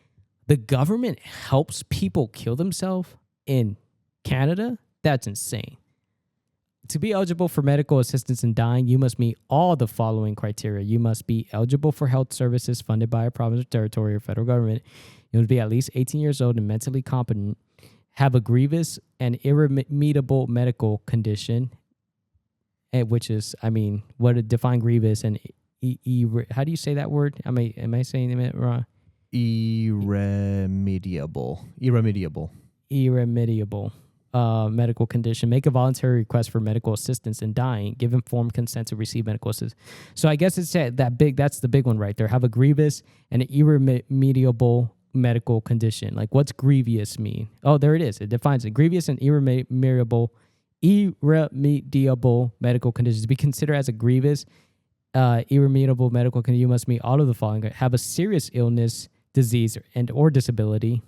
"The government helps people kill themselves in Canada." That's insane. To be eligible for medical assistance in dying, you must meet all the following criteria. You must be eligible for health services funded by a province or territory or federal government. You must be at least 18 years old and mentally competent, have a grievous and irremediable medical condition, which is, what a define grievous and how do you say that word? Am I saying it wrong? Irremediable. Medical condition. Make a voluntary request for medical assistance in dying. Give informed consent to receive medical assistance. So I guess it's that's the big one right there. Have a grievous and irremediable medical condition. Like, what's grievous mean? Oh, there it is. It defines it. Grievous and irremediable medical conditions. To be considered as a grievous, irremediable medical condition, you must meet all of the following. Have a serious illness, disease, or disability,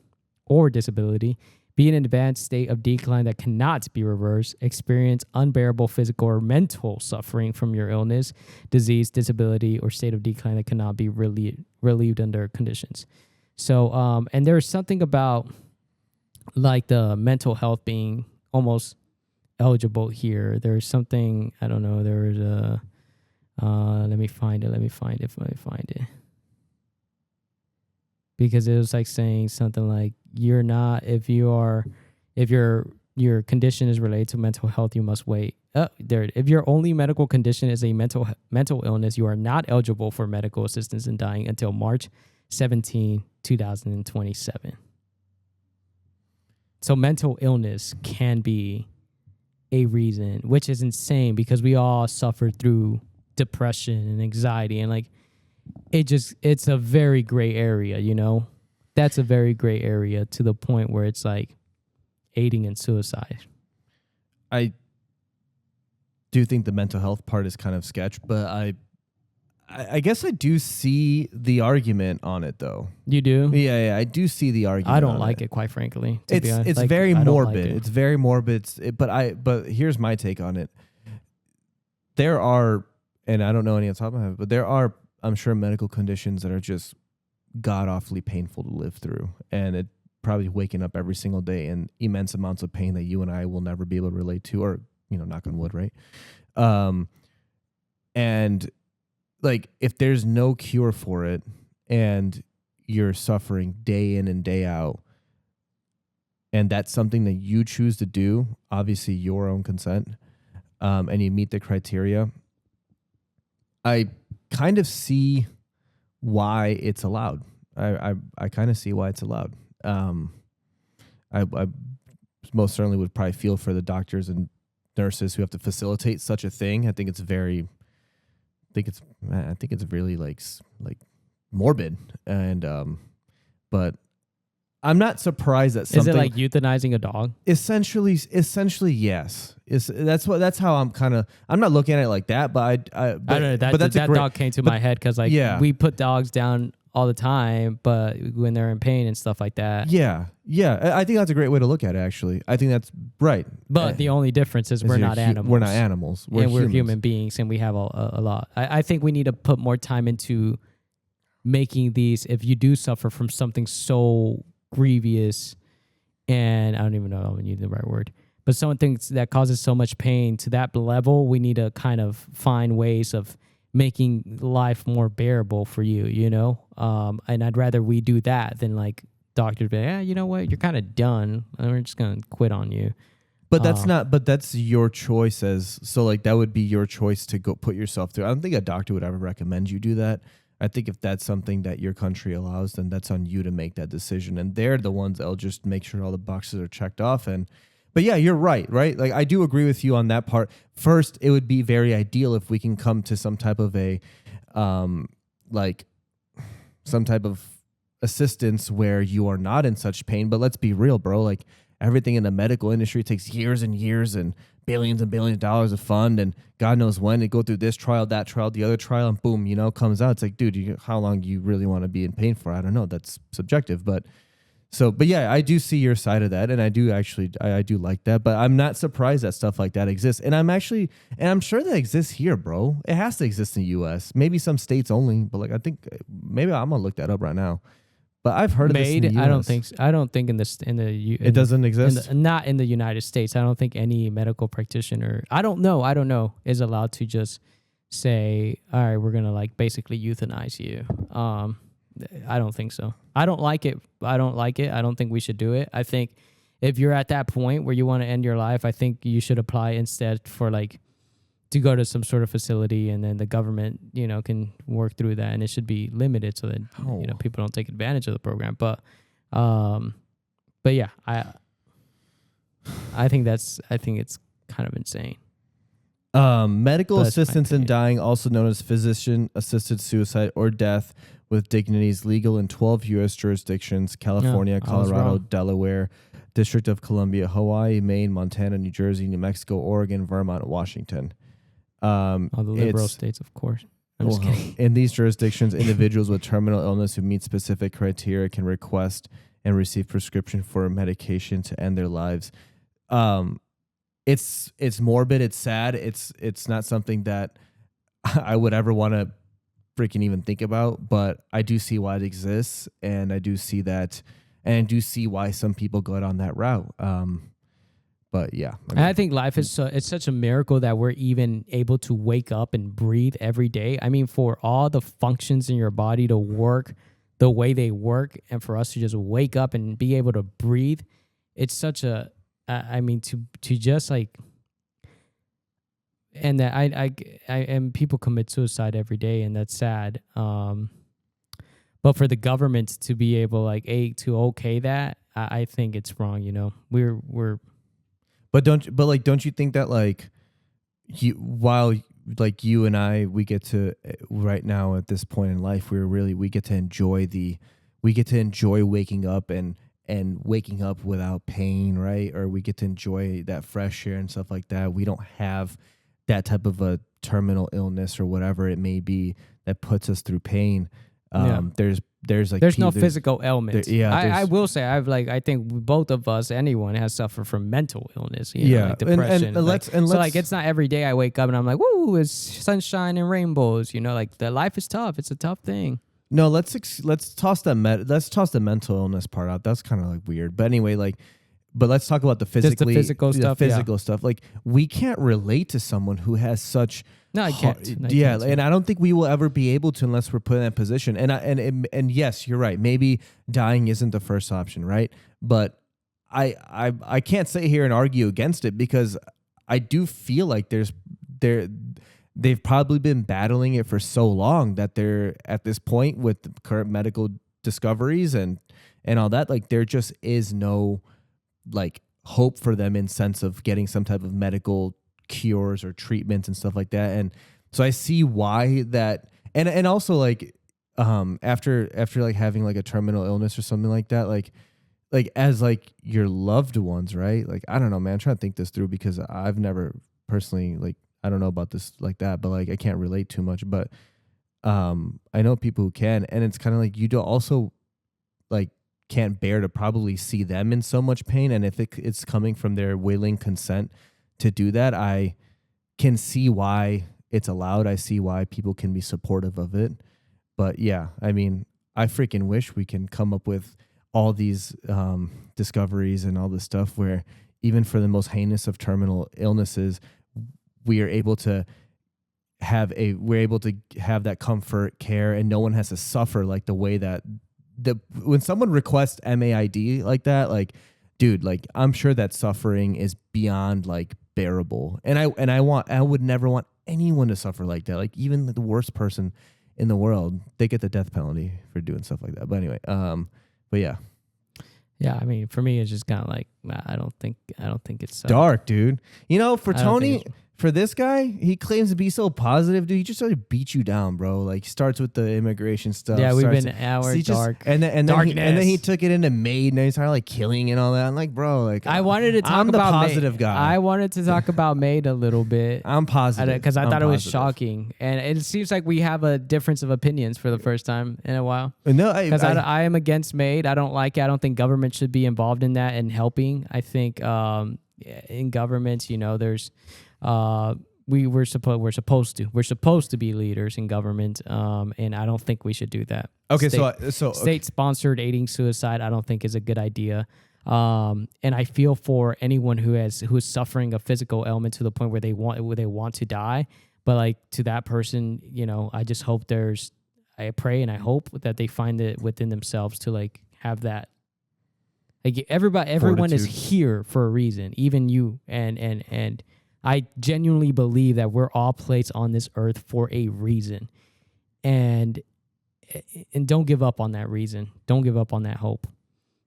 be in an advanced state of decline that cannot be reversed, experience unbearable physical or mental suffering from your illness, disease, disability, or state of decline that cannot be relieved under conditions. So, and there's something about like the mental health being almost eligible here. There's something, I don't know, there's a, let me find it. Because it was like saying something like, you're not, if your condition is related to mental health, you must wait. If your only medical condition is a mental illness, you are not eligible for medical assistance in dying until March 17, 2027. So mental illness can be a reason, which is insane because we all suffer through depression and anxiety. And like, it's a very gray area, you know? That's a very gray area to the point where it's like aiding in suicide. I do think the mental health part is kind of sketch, but I guess I do see the argument on it though. You do? Yeah, I do see the argument. I don't like it, quite frankly. To be honest. It's Like, very I don't morbid. like it. It's very morbid. But here's my take on it. There are, and I don't know any on top of my head, but there are, I'm sure, medical conditions that are just god awfully painful to live through, and it probably waking up every single day in immense amounts of pain that you and I will never be able to relate to, or knock on wood, right? And like, if there's no cure for it and you're suffering day in and day out, and that's something that you choose to do, obviously your own consent, and you meet the criteria, I kind of see why it's allowed. I kind of see why it's allowed. I most certainly would probably feel for the doctors and nurses who have to facilitate such a thing. I think it's really like morbid, and but I'm not surprised that something. Is it like euthanizing a dog? Essentially, yes. That's how I'm not looking at it like that, but I don't know, that dog came to my head because we put dogs down all the time, but when they're in pain and stuff like that. Yeah. I think that's a great way to look at it. Actually, I think that's right. But the only difference is we're not animals. We're not animals. We're human beings, and we have a lot. I think we need to put more time into making these. If you do suffer from something so grievous, and I don't even know if I'm gonna use the right word, but something that causes so much pain to that level, we need to kind of find ways of making life more bearable for you, and I'd rather we do that than like doctors be like, you know what, you're kind of done and we're just gonna quit on you. But that's your choice. That would be your choice to go put yourself through. I don't think a doctor would ever recommend you do that. I think if that's something that your country allows, then that's on you to make that decision. And they're the ones that'll just make sure all the boxes are checked off. But yeah, you're right? Like, I do agree with you on that part. First, it would be very ideal if we can come to some type of some type of assistance where you are not in such pain. But let's be real, bro. Like, everything in the medical industry takes years and years and billions of dollars of fund, and God knows when to go through this trial, that trial, the other trial, and boom, comes out. It's like, dude, how long do you really want to be in pain for? I don't know. That's subjective, but yeah, I do see your side of that, and I do like that, but I'm not surprised that stuff like that exists, and I'm sure that exists here, bro. It has to exist in the U.S. Maybe some states only, but like, I think maybe I'm gonna look that up right now. But I've heard MAID, of this in the US. I don't think it doesn't exist. Not in the United States. I don't think any medical practitioner. I don't know is allowed to just say, all right, we're gonna like basically euthanize you. I don't think so. I don't like it. I don't think we should do it. I think if you're at that point where you want to end your life, I think you should apply instead for like to go to some sort of facility, and then the government, can work through that, and it should be limited so that people don't take advantage of the program. But yeah, I think it's kind of insane. Medical assistance in dying, also known as physician-assisted suicide or death with dignity, is legal in 12 U.S. jurisdictions: California, Colorado, Delaware, District of Columbia, Hawaii, Maine, Montana, New Jersey, New Mexico, Oregon, Vermont, Washington. All the liberal states, of course. I'm just kidding. In these jurisdictions, individuals with terminal illness who meet specific criteria can request and receive prescription for medication to end their lives. It's morbid. It's sad. It's not something that I would ever want to freaking even think about, but I do see why it exists, and I do see that, and I do see why some people go down that route. But yeah, I think life is it's such a miracle that we're even able to wake up and breathe every day. I mean, for all the functions in your body to work the way they work, and for us to just wake up and be able to breathe, it's such a, to just like, and that I and people commit suicide every day, and that's sad. But for the government to be able to okay that, I think it's wrong. We're. But don't you think that while like you and I, we get to right now at this point in life, we get to enjoy waking up and waking up without pain, right? Or we get to enjoy that fresh air and stuff like that. We don't have that type of a terminal illness or whatever it may be that puts us through pain. There's no physical ailment. I there's- will say I think both of us, anyone has suffered from mental illness. You know, like depression. It's not every day I wake up and I'm like, woo, it's sunshine and rainbows. You know, like the life is tough. It's a tough thing. No, let's toss the mental illness part out. That's kind of like weird. But anyway, but let's talk about the physical stuff. Like, we can't relate to someone who has such. No, I can't. And I don't think we will ever be able to unless we're put in that position. And yes, you're right. Maybe dying isn't the first option, right? But I can't sit here and argue against it, because I do feel like they've probably been battling it for so long that they're at this point with the current medical discoveries and all that. Like, there just is no like hope for them in sense of getting some type of medical cures or treatments and stuff like that. And so I see why that, and also like after like having like a terminal illness or something like that, like as like your loved ones, right? Like, I don't know, man, I'm trying to think this through, because I've never personally, like, I don't know about this like that, but like I can't relate too much. But I know people who can, and it's kind of like you do also like can't bear to probably see them in so much pain. And if it's coming from their willing consent to do that, I can see why it's allowed. I see why people can be supportive of it. But yeah, I mean, I freaking wish we can come up with all these discoveries and all this stuff where even for the most heinous of terminal illnesses, we're able to have that comfort care, and no one has to suffer like the way that when someone requests MAID like that, like, dude, like, I'm sure that suffering is beyond like bearable. And I would never want anyone to suffer like that. Like, even the worst person in the world, they get the death penalty for doing stuff like that. But anyway, but yeah. Yeah, I mean, for me, it's just kind of like, I don't think it's dark, dude. You know, for Tony, For this guy, he claims to be so positive, dude. He just started to beat you down, bro. Like, he starts with the immigration stuff. Yeah, we've been dark. And then he took it into MAID, and then he started like killing and all that. I'm like, bro, like, I wanted to talk I'm about the positive guy. I wanted to talk about MAID a little bit. I'm positive because I thought it was positive. shocking, and it seems like we have a difference of opinions for the first time in a while. No, because I am against MAID. I don't like it. I don't think government should be involved in that and helping. I think in governments, you know, there's we're supposed to be leaders in government, and I don't think we should do that. Okay, State-sponsored aiding suicide, I don't think is a good idea. And I feel for anyone who is suffering a physical ailment to the point where they want to die. But like, to that person, you know, I just hope I pray and I hope that they find it within themselves to like have that. Like, everyone is here for a reason, even you, and I genuinely believe that we're all placed on this earth for a reason, and don't give up on that reason. Don't give up on that hope.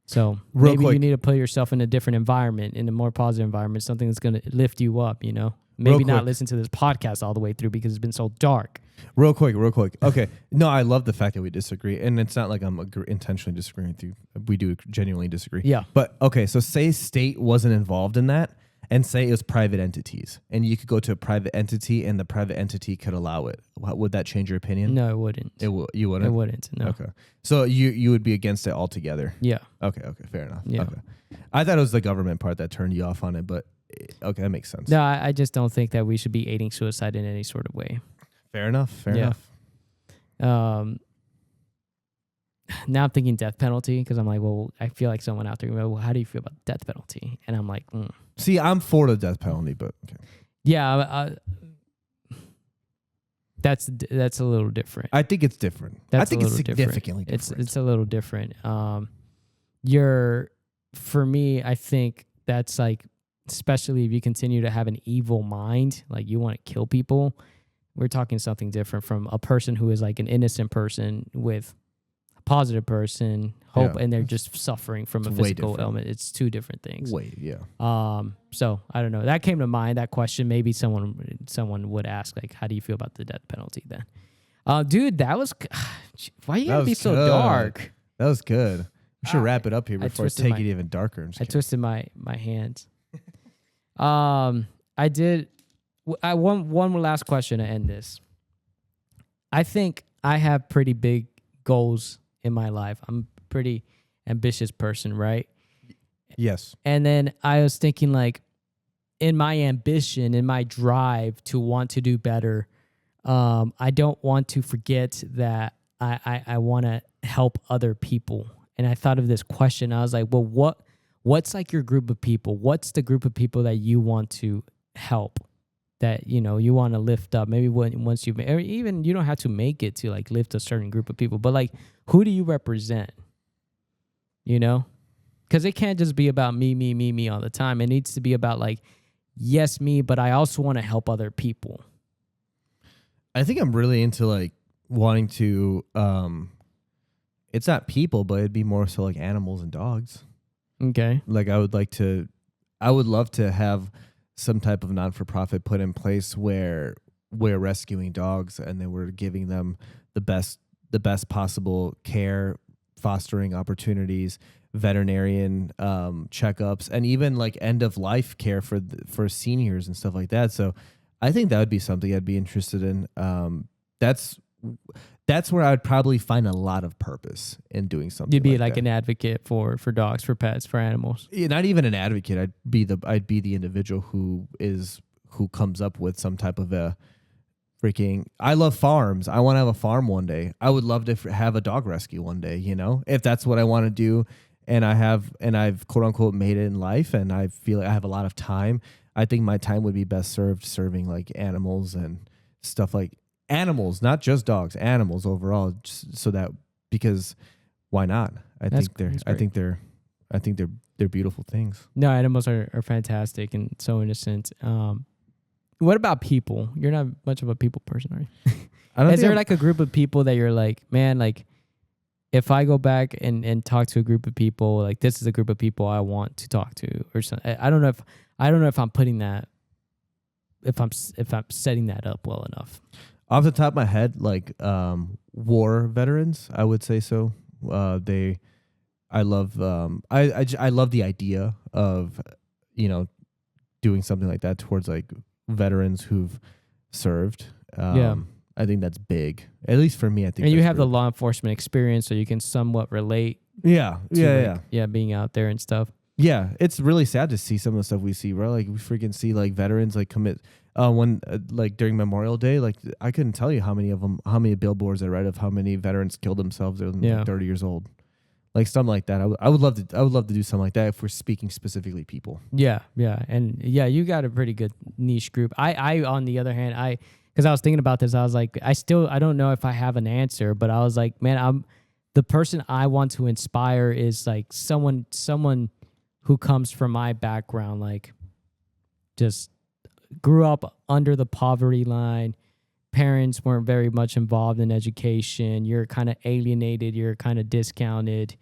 So maybe you need to put yourself in a different environment, in a more positive environment, something that's going to lift you up, you know? Maybe not listen to this podcast all the way through because it's been so dark. Real quick. Okay. No, I love the fact that we disagree. And it's not like I'm intentionally disagreeing with you. We do genuinely disagree. Yeah. But, okay, so say state wasn't involved in that, and say it was private entities, and you could go to a private entity and the private entity could allow it. Would that change your opinion? No, it wouldn't. You wouldn't? It wouldn't, no. Okay. So you would be against it altogether? Yeah. Okay, fair enough. Yeah. Okay. I thought it was the government part that turned you off on it, but okay, that makes sense. No, I just don't think that we should be aiding suicide in any sort of way. Fair enough. Now I'm thinking death penalty because I'm like, well, I feel like someone out there, well, how do you feel about death penalty? And I'm like, See, I'm for the death penalty, but okay. Yeah, that's a little different. I think it's different. I think it's significantly different. It's a little different. For me, I think that's like, especially if you continue to have an evil mind, like you want to kill people, we're talking something different from a person who is like an innocent person with positive person, hope, Yeah. and they're just suffering from a It's way physical different. ailment. It's two different things. Wait, yeah. So I don't know. That came to mind. That question. Maybe someone would ask, like, how do you feel about the death penalty then? Dude, that was. Why you That gotta be was so good. dark? That was good. We should wrap it up here I before I twisted take my- it even darker. I'm just I kidding. twisted my hands. I did. I one last question to end this. I think I have pretty big goals in my life. I'm a pretty ambitious person, right? Yes. And then I was thinking, like, in my ambition, in my drive to want to do better, I don't want to forget that I want to help other people. And I thought of this question. I was like, well, what's like your group of people? What's the group of people that you want to help? That, you know, you want to lift up? Maybe once you, or even you don't have to make it to like lift a certain group of people, but like, who do you represent? You know, because it can't just be about me all the time. It needs to be about like, yes, me, but I also want to help other people. I think I'm really into like wanting to it's not people, but it'd be more so like animals and dogs. Okay. Like I would love to have some type of non-for-profit put in place where we're rescuing dogs and then we're giving them the best possible care, fostering opportunities, veterinarian checkups, and even like end of life care for seniors and stuff like that. So I think that would be something I'd be interested in. That's where I'd probably find a lot of purpose in doing something. You'd be like that. an advocate for dogs, for pets, for animals. Yeah, not even an advocate. I'd be the individual who comes up with some type of a freaking. I love farms. I want to have a farm one day. I would love to have a dog rescue one day. You know, if that's what I want to do, and I've quote unquote made it in life, and I feel like I have a lot of time. I think my time would be best served serving like animals and stuff like animals, not just dogs, animals overall. Just so that because why not? I think they're beautiful things. No, animals are fantastic and so innocent. What about people? You're not much of a people person, are you? Is there like a group of people that you're like, man, like if I go back and talk to a group of people, like this is a group of people I want to talk to or something. I don't know if I'm putting that, if I'm setting that up well enough. Off the top of my head, like war veterans, I would say so. I love the idea of, you know, doing something like that towards like veterans who've served. Yeah. I think that's big. At least for me, I think. And you that's have the real. law enforcement experience, so you can somewhat relate. Yeah. To being out there and stuff. Yeah, it's really sad to see some of the stuff we see, bro. Like we freaking see like veterans like commit like during Memorial Day, like I couldn't tell you how many billboards I read of how many veterans killed themselves. They're like 30 years old, like something like that. I would love to do something like that if we're speaking specifically people. Yeah, and you got a pretty good niche group. I on the other hand, because I was thinking about this, I was like, I don't know if I have an answer, but I was like, man, the person I want to inspire is like someone who comes from my background, like just grew up under the poverty line. Parents weren't very much involved in education. You're kind of alienated. You're kind of discounted.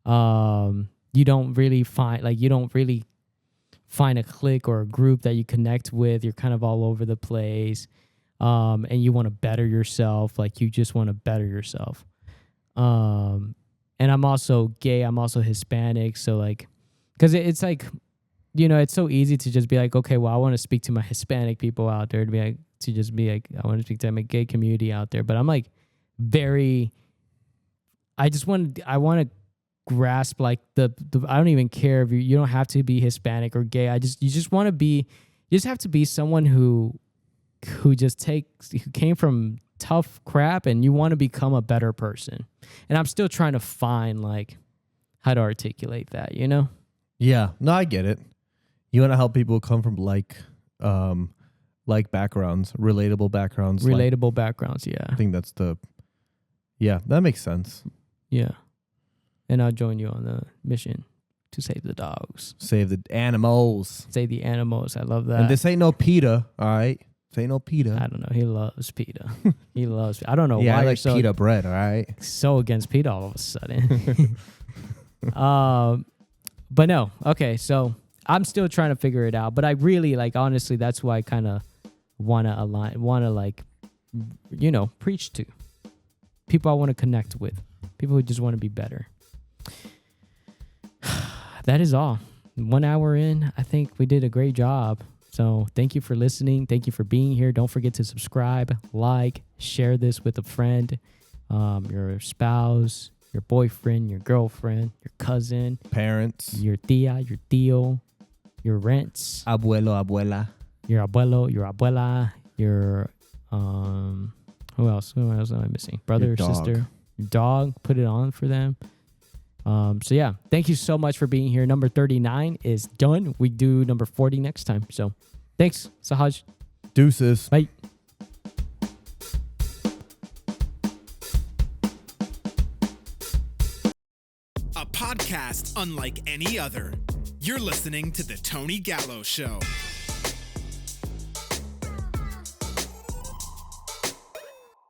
You don't really find a clique or a group that you connect with. You're kind of all over the place. And you want to better yourself. Like you just want to better yourself. And I'm also gay. I'm also Hispanic. So like, because it's like, you know, it's so easy to just be like, okay, well, I want to speak to my Hispanic people out there, I want to speak to my gay community out there. But I'm like I want to grasp like the I don't even care if you don't have to be Hispanic or gay. You just have to be someone who came from tough crap and you want to become a better person. And I'm still trying to find like how to articulate that, you know? Yeah, no, I get it. You want to help people come from like backgrounds, relatable backgrounds. Yeah. I think that's that makes sense. Yeah. And I'll join you on the mission to save the dogs. Save the animals. Save the animals. I love that. And this ain't no PETA, all right? Say no pita. I don't know. He loves pita. He loves. I don't know Yeah, why I you're like so pita bread. All right. so against pita all of a sudden. But no. Okay, so I'm still trying to figure it out. But I really like, honestly, that's why I kind of want to like, you know, preach to people I want to connect with, people who just want to be better. That is all. 1 hour in, I think we did a great job. So thank you for listening. Thank you for being here. Don't forget to subscribe, like, share this with a friend, your spouse, your boyfriend, your girlfriend, your cousin, Parents. your tia, your tío, your rents, Abuelo, abuela. your abuelo, your abuela, your who else? Who else am I missing? Brother Your or dog. sister, your dog. Put it on for them. So yeah, thank you so much for being here. Number 39 is done. We do number 40 next time. So thanks, Sahaj. Deuces. Bye. A podcast unlike any other. You're listening to The Tony Gallo Show.